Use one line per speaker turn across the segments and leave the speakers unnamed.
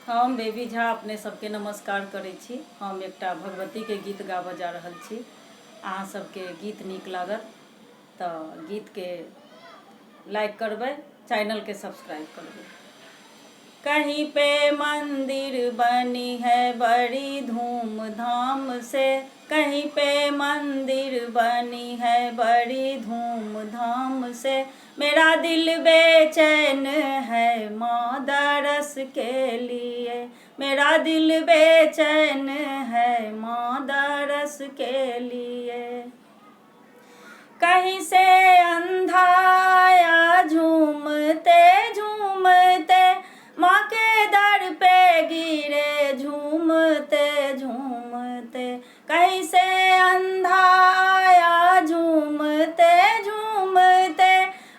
हम बेबी झा अपने सबके नमस्कार करै छी। हम एकटा भगवती के गीत गाबऽ जा रहल छी। अहाँ सबके गीत नीक लागत तऽ गीत के लाइक करबै, चैनल के सब्सक्राइब करबै। कहीं पे मंदिर बनी है बड़ी धूमधाम से, कहीं पे मंदिर बनी है बड़ी धूमधाम से। मेरा दिल बेचैन है माँ दरस के लिए, मेरा दिल बेचैन है माँ दरस के लिए। कहीं से अंधा आया झूमते झूमते, माँ के दर पे गिरे झूमते झूमते। कहीं से अंधा आया झूमते झूमते,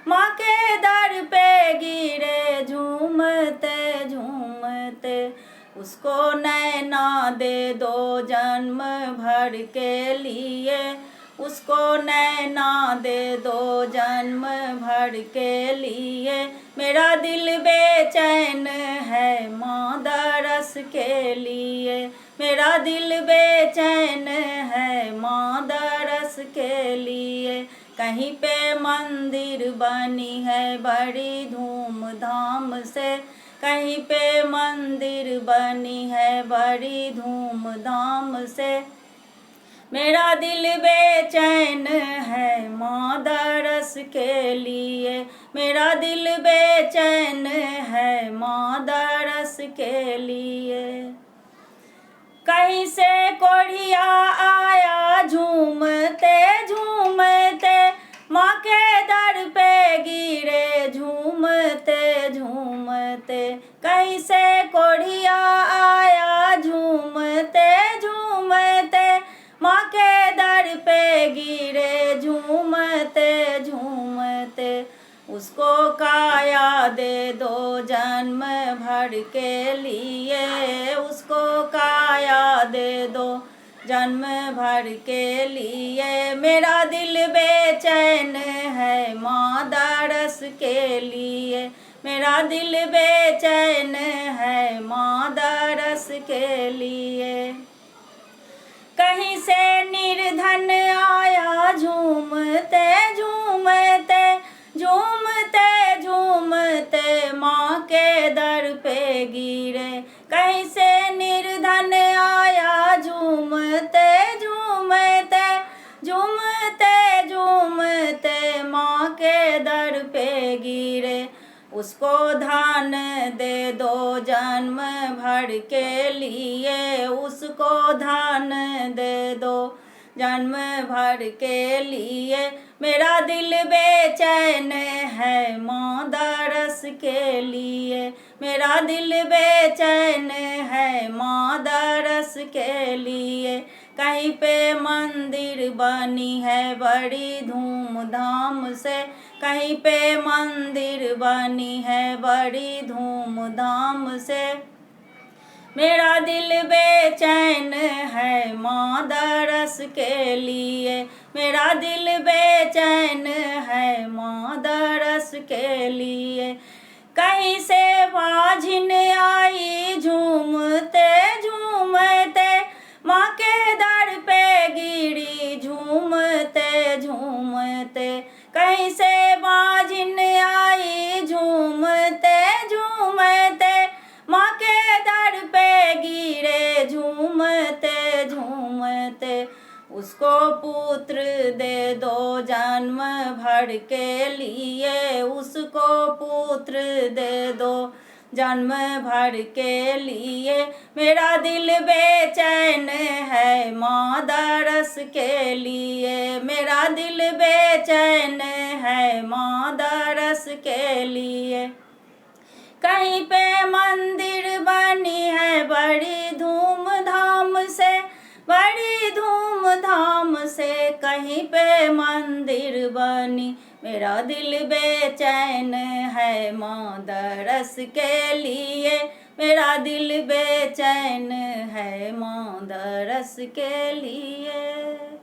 माँ के दर पे गिरे झूमते झूमते। उसको नैना दे दो जन्म भर के लिए, उसको नैना दे दो जन्म भर के लिए। मेरा दिल बेचैन है माँ दरस के लिए, मेरा दिल बेचैन है माँ दरस के लिए। कहीं पे मंदिर बनी है बड़ी धूमधाम से, कहीं पे मंदिर बनी है बड़ी धूमधाम से। मेरा दिल बेचैन है माँ दरस के लिए, मेरा दिल बेचैन है माँ दरस के लिए। कहीं से कोढ़िया आया झूमते झूमते, माँ के दर पे गिरे झूमते झूमते। कहीं से कोढ़िया आया झूमते झूमते, माँ के दर पे गिरे झूमते झूमते। उसको काया दे दो जन्म भर के लिए, उसको काया दे दो जन्म भर के लिए। मेरा दिल बेचैन है माँ दरस के लिए, मेरा दिल बेचैन है माँ दरस के लिए। कहीं से निर्धन आया झूमते झूमते झूमते झूमते, माँ के दर पे गिरे। कहीं से निर्धन आया झूमते झूमते झूमते झूमते, माँ के दर पे गिरे। उसको धान दे दो जन्म भर के लिए, उसको धान दे दो जन्म भर के लिए। मेरा दिल बेचैन है माँ दरस के लिए, मेरा दिल बेचैन है माँ दरस के लिए। कहीं पे मंदिर बनी है बड़ी धूमधाम से, कहीं पे मंदिर बनी है बड़ी धूमधाम से। मेरा दिल बेचैन है माँ दरस के लिए, मेरा दिल बेचैन है माँ दरस के लिए। कहीं से बाझिन आई झूमते झूमते, माँ के दर पे गिरी झूमते झूमते। कहीं से बाझिन आई झूमते झूमते, माँ के दर पे गिरे झूमते झूमते। उसको पुत्र दे दो जन्म भर के लिए, उसको पुत्र दे दो जन्म भर के लिए। मेरा दिल बेचैन है माँ दरस के लिए, मेरा दिल बेचैन है माँ दरस के लिए। कहीं पे मंदिर बनी है बड़ी धूमधाम से, बड़ी धूमधाम से। कहीं पे मंदिर बनी, मेरा दिल बेचैन है माँ दरस के लिए, मेरा दिल बेचैन है माँ दरस के लिए।